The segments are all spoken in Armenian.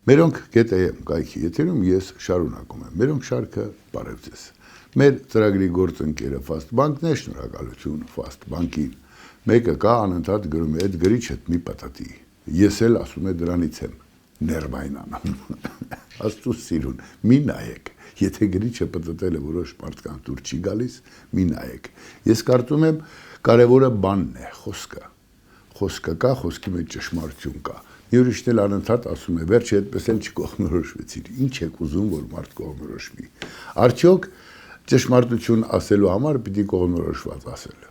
Մերոնք GTM կայքի եթերում ես շարունակում եմ։ Մերոնք շարքը բարև ձեզ։ Մեր ծրագրի գործընկերը Fast Bank-ն է, շնորհակալություն Fast Bank-ին։ Մեկը կա անընդհատ գրում է, այդ գրիչդ մի պատատի։ Ես էլ ասում եմ դրանից եմ ներվային անում։ Աստծո սիրուն, մի նայեք։ Եթե գրիչը պատտել է որոշ մարդկանց դուր չի գալիս, մի նայեք։ Ես կարծում եմ կարևորը բանն է, խոսքը։ Խոսքը կա, խոսքի մեջ ճշմարտություն կա։ Մի ուրիշն էլ անընդհատ ասում է, վերջի այդպես էլ չկողմնորոշվեցիր, ինչ եք ուզում, որ մարդ կողմնորոշվի։ Արդյոք ճշմարտություն ասելու համար պիտի կողմնորոշված ասել։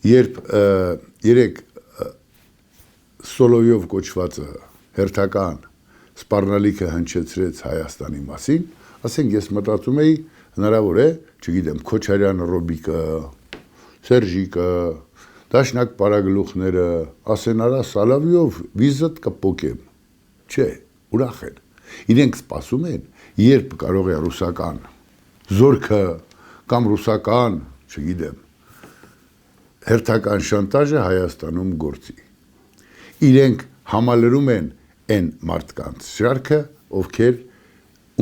Երբ երեք Սոլովյով կոչվածը հերթական սպառնալիքը հնչեցրեց Հայաստանի մասին, ասենք ես մտածում էի, հնարավոր է, չգիտեմ, Քոչարյան Ռոբիկը, Սերժիկը, Դաշնակ պարագլուխները, ասեն արա Սալավյով վիզդ կպոկեմ, չէ, ուրախ են, իրենք սպասում են, երբ կարող է ռուսական զորքը կամ ռուսական, չգիտեմ, հերթական շանտաժը Հայաստանում գործի, իրենք համալրում են են մարդկանց շարքը, ովքեր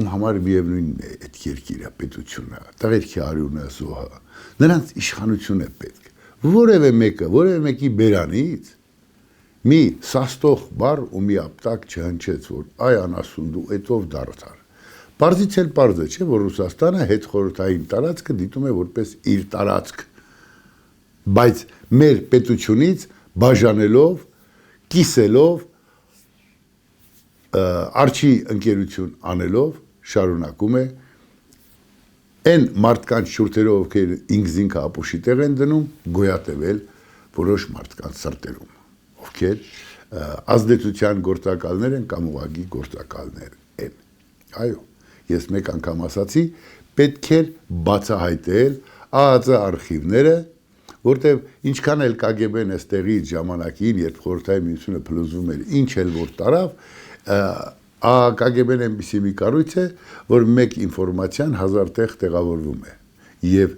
ում համար միևնույնն է այդ երկիրը, պետությունը, տղերքի արյունը, զոհը, նրանց իշխանություն է պետք, որևէ մեկի բերանից մի սաստող բառ ու մի ապտակ չհնչեց, որ այ անասունդու էտով դարձար։ Պարզից էլ պարզ է, չէ, որ Ռուսաստանը հետխորհրդային տարածքը դիտում է որպես իր տարածք, բայց մեր պետությունից բաժանելով, կիսելով, արջի ընկերություն անելով շարունակում է Այն մարդկանց շուրթերով, ովքեր ինքզինքը ապուշի տեղ են դնում, գոյատևել որոշ մարդկանց սրտերում, ովքեր ազդեցության գործակալներ են կամ ուղղակի գործակալներ են։ Այո, ես մեկ անգամ ասացի, պետք է բացահայտել ԱԱԾ արխիվները, որտեղ ինչքան էլ KGB-ն այստեղից ժամանակին, երբ խորհրդային միությունը փլուզվում էր, ինչ էլ որ տարավ, KGB-ն այնպիսի մի կառույց է, որ մեկ ինֆորմացիան հազար տեղ տեղավորվում է եւ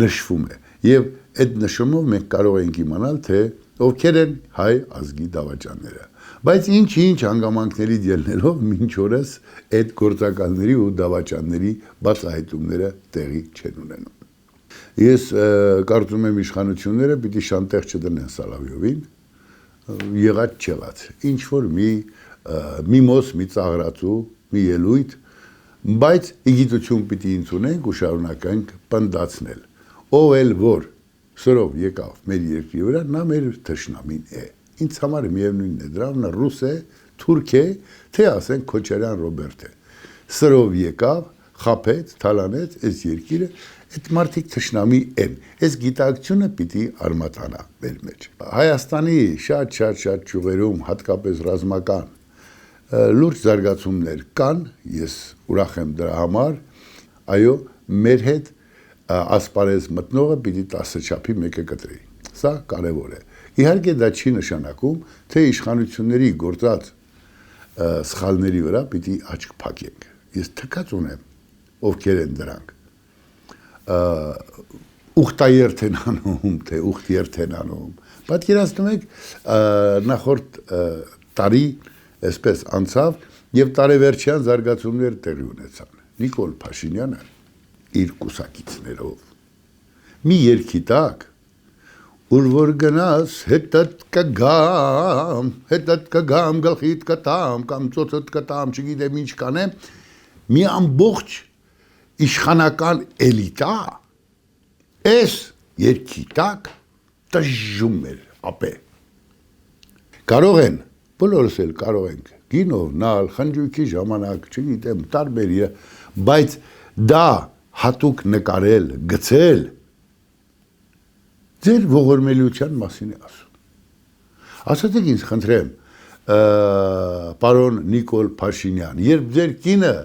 նշվում է եւ այդ նշումով մենք կարող ենք իմանալ թե ովքեր են հայ ազգի դավաճանները բայց ինչ հանգամանքների ելնելով մինչ օրս այդ գործակալների ու դավաճանների բացահայտումները տեղի չեն ունենում ես կարծում եմ իշխանությունները պիտի շանտեղ չդնեն Սալավյովին եղած չեղած ինչ որ մի մոս, մի ծաղրացու, մի ելույթ, բայց իգիտություն պիտի ինձ ունենք ու շարունակենք պնդացնել։ Ով էլ որ սրով եկավ մեր երկրի վրա, նա մեր թշնամին է։ Ինձ համար միևնույնն է, դրա նա ռուս է, թուրք է, թե ասենք Քոչարյան Ռոբերտ է։ Սրով եկավ, խաբեց, թալանեց այս երկիրը, այդ մարդիկ թշնամի են։ Այս գիտակցությունը պիտի արմատանա մեր մեջ։ Հայաստանի շատ ճյուղերում, հատկապես ռազմական լուրջ զարգացումներ կան, ես ուրախ եմ դրա համար, այո, մեր հետ ասպարեզ մտնողը պիտի 10 չափի մեկը կտրի, սա կարևոր է, իհարկե դա չի նշանակում, թե իշխանությունների գործած սխալների վրա պիտի աչք փակենք, ես թքած ունեմ, ովքեր են դրանք, ուղտայերթ են անում, թե ուղտերթ են անում, պատկերացնում եք նախորդ տարի այսպես անցավ եւ տարեվերջյան զարգացումներ տեղի ունեցան։ Նիկոլ Փաշինյանը իր կուսակիցներով մի երգի տակ ուր որ գնաս հետդ կգամ գլխիդ կտամ կամ ծոցդ կտամ չգիտեմ ինչ կանեմ մի ամբողջ իշխանական էլիտա այս երգի տակ տժժում էր ապե կարող են բոլորս էլ կարող ենք գինով նալ, խնջույքի ժամանակ, չգիտեմ, տարբեր, բայց դա հատուկ նկարել, գցել, ձեր ողորմելիության մասին է ասում։ Ասացեք ինձ խնդրեմ, պարոն Նիկոլ Փաշինյան, երբ ձեր կինը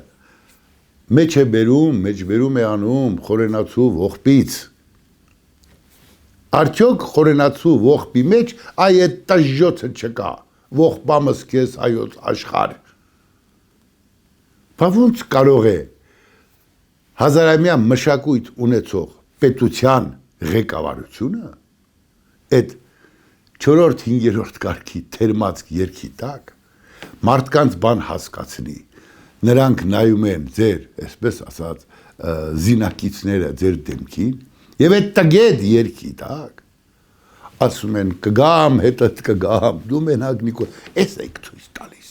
մեջբերում է անում խորենացու ողբից, արդյոք խորենացու ողբի մեջ այդ տժժոցը չկա, ողբամս քեզ հայոց աշխարհ։ Բա ոնց կարող է հազարամյա մշակույթ ունեցող պետության ղեկավարությունը այդ 4-5-րդ կարգի թերմացք երկի տակ մարդկանց բան հասկացնի, նրանք նայում են ձեր, այսպես ասած, զինակիցները ձեր դեմքին, եւ այդ տգետ երկի տակ, ասում են կգամ, հետդ կգամ, դու մենակ Նիկոլ, էս եք ցույց տալիս։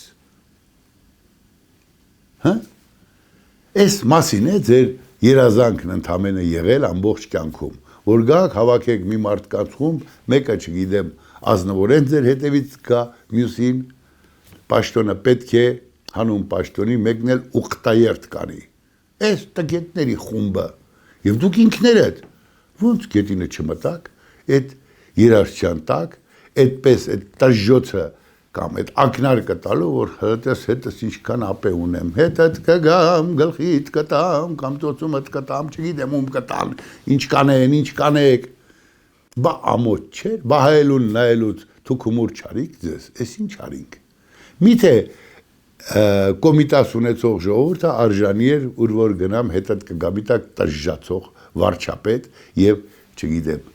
Հա? Էս մասին է ձեր երազանքն ընդամենը եղել ամբողջ կյանքում, որ գաք հավաքեք մի մարդկանց խումբ, մեկը չգիտեմ, ազնվորեն ձեր հետևից գա, մյուսին պաշտոնը պետք է հանուն պաշտոնի, մեկն էլ ուխտաերտ կանի։ Էս տգետների խումբը, եւ դուք ինքներդ ոնց գետինը չմտաք, այդ երաշչյան տակ, այդպես այդ տժժոցը կամ այդ ակնարկը տալու, որ հետս ինչքան ապե ունեմ, հետդ կգամ, գլխիդ կտամ, կամ ծոցումդ կտամ, չգիտեմ ում կտան, ինչ կանեք, բա ամոթ չէր, բա հայելուն նայելուց թուքումուր չարիք ձեզ, էս ինչ արինք։ Միթե կոմիտաս ունեցող ժողովուրդը արժանի էր, ուր որ գնամ հետդ կգամիտակ տժժացող վարչապետ եւ չգիտեմ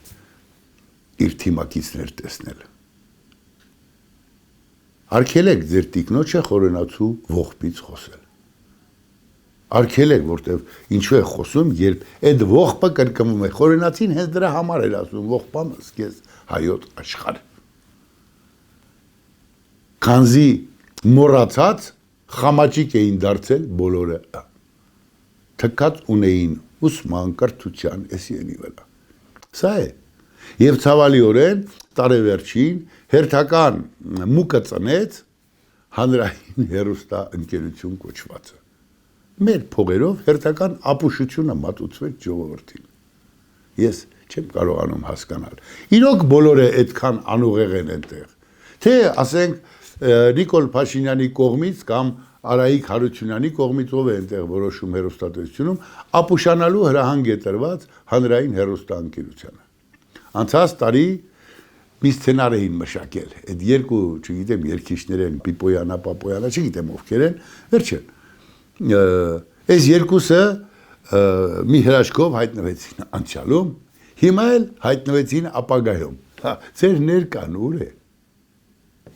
իր թիմակիցներ տեսնել։ Արգելեք ձեր տիկնոջը խորենացու ողբից խոսել։ Արգելեք, որտեվ ինչու է խոսում, երբ այդ ողբը կրկնվում է, խորենացին հենց դրա համար էր ասում, ողբամս քեզ հայոց աշխարհ։ Քանզի մոռացած խամաճիկ էին դարձել բոլորը։ Թքած ունեին ուսման, կրթության, էսիենի վրա։ Սա է։ Եվ ցավալիորեն տարեվերջին հերթական մուկը ծնեց հանրային հերոստա ընկերություն կոչվածը։ Մեր փողերով հերթական ապուշությունը մատուցվեց ժողովրդին։ Ես չեմ կարողանում հասկանալ։ Իրոք բոլորը այդքան անուղեղ են այնտեղ։ Թե ասենք Նիկոլ Փաշինյանի կողմից կամ Արայիկ Հարությունյանի կողմից ով է այնտեղ որոշում հերոստատեսությունում, ապուշանալու հրահանգ է տրված հանրային հերոստաընկերությանը։ Անցած տարի մի սցենար էին մշակել, այդ երկու, չգիտեմ, երգիչներ են, Պիպոյանը, Պապոյանը, չգիտեմ ովքեր են, վերջը, այս երկուսը մի հրաշքով հայտնվեցին անցյալում, հիմա էլ հայտնվեցին ապագայում, ձեր ներկան ուր է,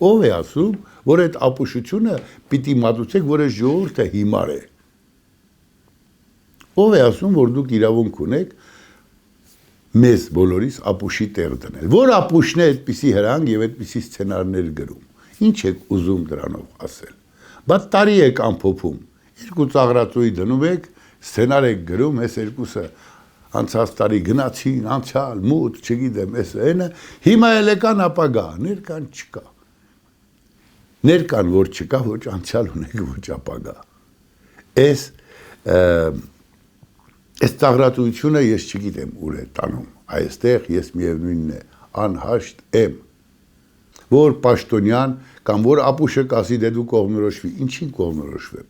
ով է ասում, որ այդ ապուշությունը պիտի մատուցեք, որ այդ ժողովուրդը հիմար է, ով է ասում, որ դուք իրավունք ունեք մեզ բոլորիս ապուշի տեղ դնել, որ ապուշն է այդպիսի հրանք և այդպիսի սցենարներ գրում, ինչ եք ուզում դրանով ասել, բայց տարի եք ամփոփում, երկու ծաղրածուի դնում եք, սցենար եք գրում, այս երկուսը անցած տարի գնացին, անցյալ, մութ, չգիտեմ, այս այնը, հիմա էլ եկան ապագա, ներկան չկա, ներկան որ չկա, ոչ անցյալ ունեք, ոչ ապագա, Այս ծաղրատությունը ես չգիտեմ ուր է տանում, այստեղ ես միևնույնն է, անհաշտ եմ, որ պաշտոնյան կամ որ ապուշը կասի դե դու կողմնորոշվի, ինչին կողմնորոշվեմ,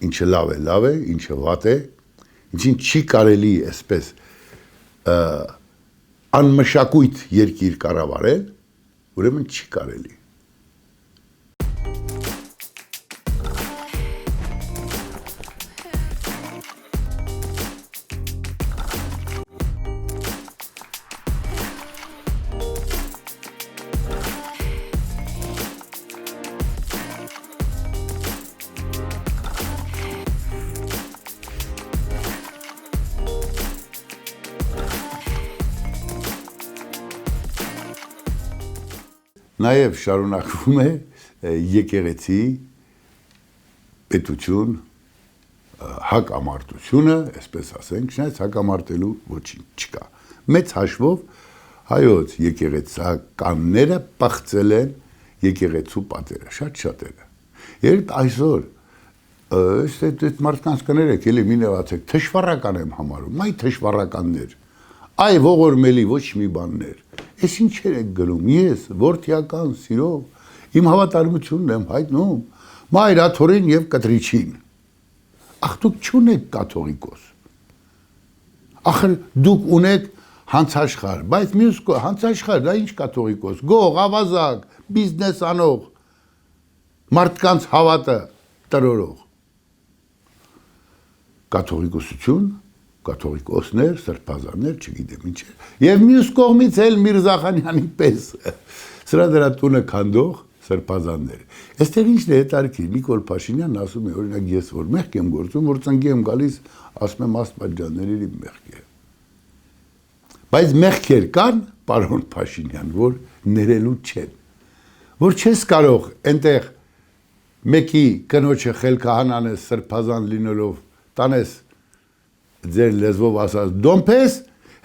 ինչը լավ է, ինչը վատ է, ինչին չի կարելի այսպես անմշակույթ երկիր կառավարել, ուրեմն չի կարելի։ Նաև շարունակվում է եկեղեցի պետություն հակամարտությունը, այսպես ասենք, չնայած հակամարտելու ոչինչ չկա։ Մեծ հաշվով հայոց եկեղեցականները պղծել են եկեղեցու պատերը, շատ-շատերը։ Երբ այսօր այդ մարդկանց կներեք, էլի մի նեղացեք, թշվառական եմ համարում, այ թշվառականներ, այ ողորմելի ոչ մի բաններ, ես ինչեր եք գրում, ես որդիական սիրով իմ հավատարմությունն եմ հայտնում մայրաթորին և կտրիչին, ախ դուք չունեք կաթողիկոս, ախր դուք ունեք հանցաշխար, բայց մյուս հանցաշխար, դա ինչ կաթողիկոս, գող, ավազակ, բիզնես անող, մարդկանց հավատը տրորող, կաթողիկոսություն, կաթողիկոսներ, սրբազաններ, չգիտեմ ինչ է, և մյուս կողմից էլ Միրզախանյանի պես, սրա դրա տունը քանդող, սրբազաններ։ Այստեղ ինչն է հետարքի Նիկոլ Փաշինյանն ասում է օրինակ ես որ մեղք եմ գործում, որ ծնկի եմ գալիս, ասում եմ Աստվածջանների մեղք է։ Բայց մեղքեր կան, պարոն Փաշինյան, որ ներելու չեն։ Որ չես կարող այնտեղ մեկի կնոջը խելքահանան ես սրբազան լինելով տանես ձեր լեզվով ասած դոմպես,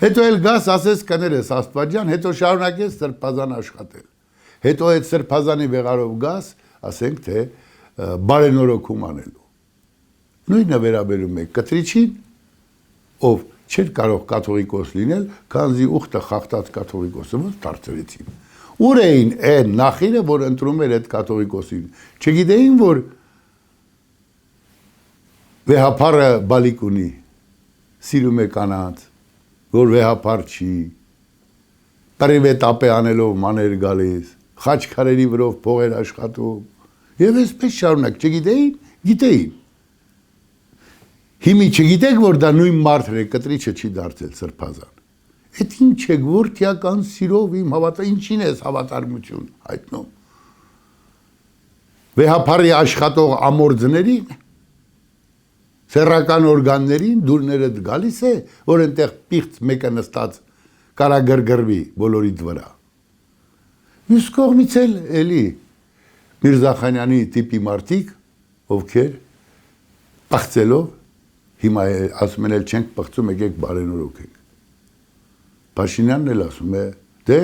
հետո էլ գաս ասես կներես Աստվածջան, հետո շարունակես սրբազան աշխատել։ Հետո այդ սրբազանի վեղարով գաս, ասենք թե բարենորոգում անելու։ Նույնը վերաբերում է կտրիչին, ով չէր կարող կաթողիկոս լինել, քանզի ուխտը խախտած կաթողիկոսը ոնց դարձրեցին։ Ուր էին այն նախիրը, որ ընտրում էր այդ կաթողիկոսին։ Չգիտեին, որ վեհապարը բալիկ ունի, սիրում է կանանց, որ վեհապար չի, պրիվետ ապե անելով մաներ գալիս, խաչքարերի վրով փողեր աշխատում, եւ այսպես շարունակ, չգիտեին, գիտեին։ Հիմի չգիտեք, որ դա նույն մարդն է, կտրիչը չի դարձել սրբազան։ Այդ ինչ է, որդիական սիրով իմ հավատա, ինչին ես հավատարմություն հայտնում։ Վեհապարի աշխատող ամորձներին, սեռական օրգաններին դուրներդ գալիս է, որ այնտեղ պիղծ մեկը նստած կարագրգրվի բոլորիդ վրա։ Մյուս կողմից էլ էլի Միրզախանյանի տիպի մարդիկ, ովքեր պղծելով, հիմա ասում են էլ չենք պղծում, եկեք բարենորոգենք։ Փաշինյանն էլ ասում է, դե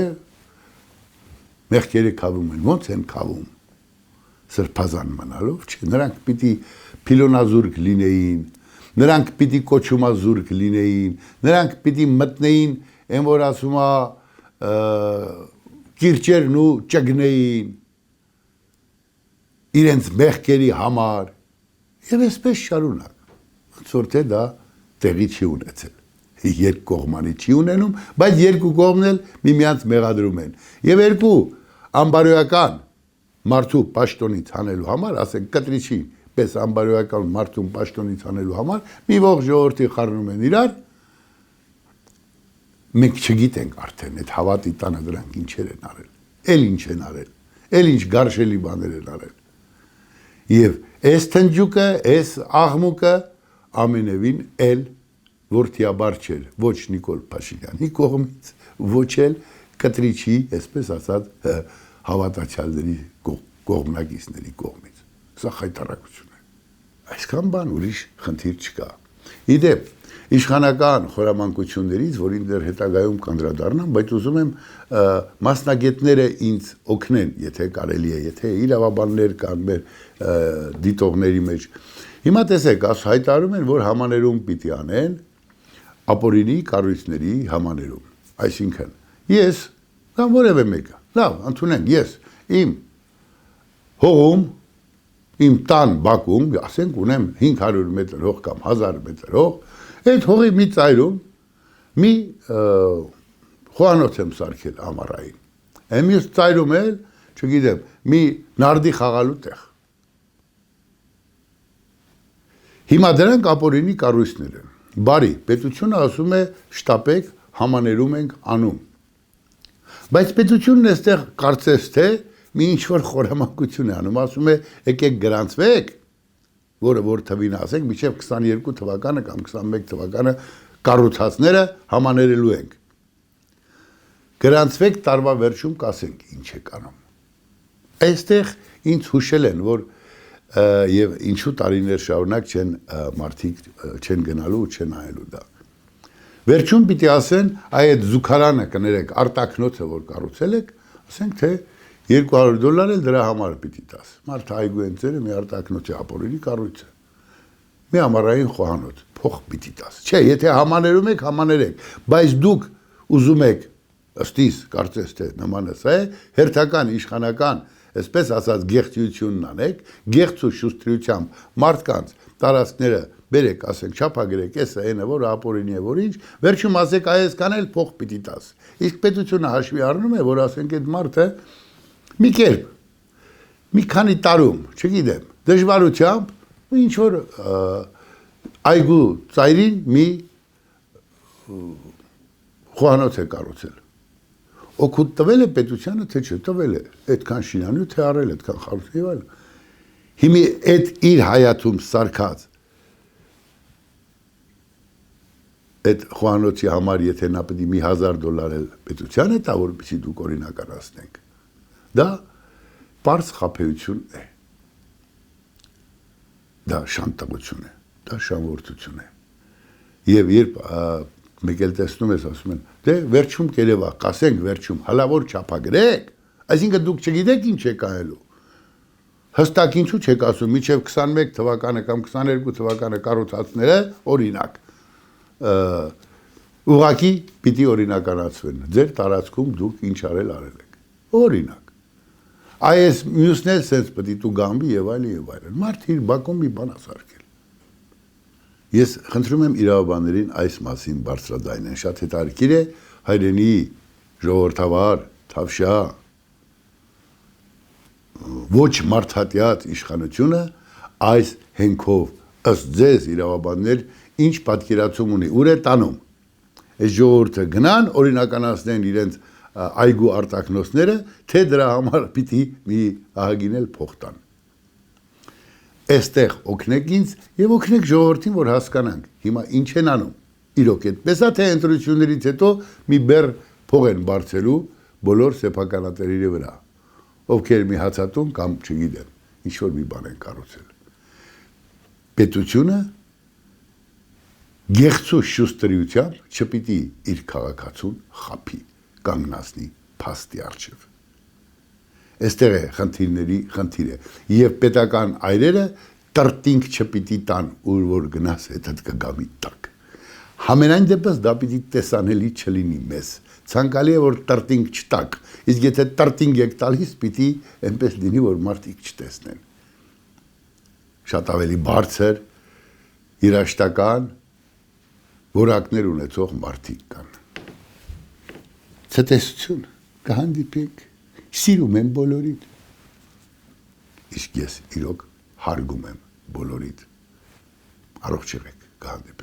մեղքերը քավում են, ոնց են քավում, սրբազան մնալով, չէ, նրանք պիտի փիլոնազուրկ լինեին, նրանք պիտի կոչումազուրկ լինեին, նրանք պիտի մտնեին, այն որ ասում է կիրճերն ու ճգնեին իրենց մեղքերի համար եւ այսպես շարունակ ոնց որ թե դա տեղի չի ունեցել երկկողմանի չի ունենում բայց երկու կողմն էլ միմյանց մեղադրում են եւ երկու ամբարոյական մարդու պաշտոնից հանելու համար ասենք կտրիչի պես ամբարոյական մարդուն պաշտոնից հանելու համար մի ողջ ժողովրդի խառնում են իրար մենք չգիտենք արդեն այդ հավատի տանը դրանք ինչեր են արել էլ ինչ են արել էլ ինչ գարշելի բաներ են արել եւ այս թնջուկը այս աղմուկը ամենևին էլ որդիաբար չէր ոչ Նիկոլ Փաշինյանի կողմից ոչ էլ կտրիչի այսպես ասած հավատացյալների կողմնակիցների կողմից սա խայտարակություն է այսքան բան ուրիշ խնդիր չկա իդեպ իշխանական խորամանկություններից, որին դեռ հետագայում կանդրադառնամ, բայց ուզում եմ մասնագետները ինձ օգնեն, եթե կարելի է, եթե իրավաբաններ կան մեր դիտողների մեջ։ Հիմա տեսեք, հայտարարում են, որ համաներում պիտի անեն ապօրինի կառույցների համաներում։ Այսինքն, ես կամ որևէ մեկը, լավ, ընդունենք, ես իմ հողում, իմ տան բակում, ասենք ունեմ 500 մետր հող կամ 1000 մետր հող, այդ հողի մի ծայրում մի խոհանոց եմ սարքել ամառային։ Այն մյուս ծայրում էլ, չգիտեմ, մի նարդի խաղալու տեղ։ Հիմա դրանք ապօրինի կառույցներ են։ Բարի, պետությունը ասում է շտապեք, համաներում ենք անում։ Բայց պետությունն այստեղ կարծես թե մի ինչ-որ խորամանկություն է անում, ասում է եկեք գրանցվեք, որը որ թվին ասենք, մինչև 22 թվականը կամ 21 թվականը կառուցածները համաներելու ենք։ Գրանցվեք տարվա վերջում կասենք ինչ է կանում։ Այստեղ ինձ հուշել են, որ եւ ինչու տարիներ շարունակ չեն մարդիկ չեն գնալու ու չեն այլու դա։ Վերջում պիտի ասեն, այդ զուգարանը կներեք արտակնոցը, որ կառուցել եք, ասենք թե $200 էլ դրա համար պիտի տաս։ Մարդը այգու են ծերը մի արտակնոցի ապօրինի կառույցը։ Մի ամառային խոհանոց, փող պիտի տաս։ Չէ, եթե համաներում եք, համաներեք, բայց դուք ուզում եք ըստիս կարծես թե նմանը սա է, հերթական իշխանական, այսպես ասած գեղեցությունն անեք, գեղց ու շուստրությամբ մարդկանց տարածքները բերեք, ասենք չափագրեք, էսը այնը որ ապօրինի է, որ ինչ, վերջում ասեք այսքան էլ փող պիտի տաս։ Իսկ պետությունը հաշվի առնում է, որ ասենք այդ մարդը մի կերպ, մի քանի տարում, չգիտեմ, դժվարությամբ, ինչ որ այգու ծայրին մի խոհանոց է կառուցել։ օգուտ տվել է պետությանը, թե չէ տվել է, այդքան շինանյութ է արել, այդքան խարույկ եւ այլն։ Հիմի այդ իր հայաթում սարքած այդ խոհանոցի համար եթե նա պետք է $1,000 էլ պետությանը տա, որպեսզի դուք օրինականացնենք, դա պարզ խաբեություն է, դա շանտաղություն է, դա շանորդություն է, եւ երբ մեկ էլ տեսնում ես, ասում են, դե վերջում կերևա, կասենք վերջում, հալավոր չափագրեք, այսինքն դուք չգիտեք ինչ է կայելու, հստակ ինչու չեք ասում, մինչև 21 թվականը կամ 22 թվականը կառուցածները, օրինակ, ուղղակի պիտի օրինականացվեն, ձեր տարածքում դուք ինչ արել եք, օրինակ, այս մյուսն էլ սենց պետք է դու գամբի եւ այլն, մարդ իր բակում մի բան ասարկել։ Ես խնդրում եմ իրավաբաններին այս մասին բարձրաձայնեն, շատ հետաքրքիր է հայրենի, ժողովրդավար, թավշյա, ոչ մարդատյաց իշխանությունը այս հենքով ըստ ձեզ իրավաբաններ ինչ պատկերացում ունի, ուր է տանում։ Այս ժողովուրդը գնան, օրինականացնեն իրենց այգու արտաքնոցները, թե դրա համար պիտի մի ահագին էլ փող տան։ Այստեղ օգնեք ինձ եւ օգնեք ժողովրդին, որ հասկանանք հիմա ինչ են անում։ Իրոք այդպես է, թե ընտրություններից հետո մի բեռ փող են բարձելու բոլոր սեփականատերերի վրա, ովքեր մի հացատուն կամ չգիտեմ, ինչ որ մի բան են կառուցել։ Պետությունը գեղցու շուստրիությամբ չպիտի իր քաղաքացուն խափի, կանգնացնի փաստի առջև։ Այստեղ է խնդիրների խնդիրը, եւ պետական այրերը տրտինք չպիտի տան, ուր որ գնաս հետդ կգամի տակ։ Համենայն դեպս դա պիտի տեսանելի չլինի մեզ։ Ցանկալի է որ տրտինք չտակ, իսկ եթե տրտինք եք տալիս, պիտի այնպես լինի, որ մարդիկ չտեսնեն։ Շատ ավելի բարձր, երաշտական որակներ ունեցող մարդիկ կան։ Ցտեսություն, կհանդիպենք, սիրում եմ բոլորիդ, իսկ ես իրոք հարգում եմ բոլորիդ, առողջ եղեք, կհանդիպենք։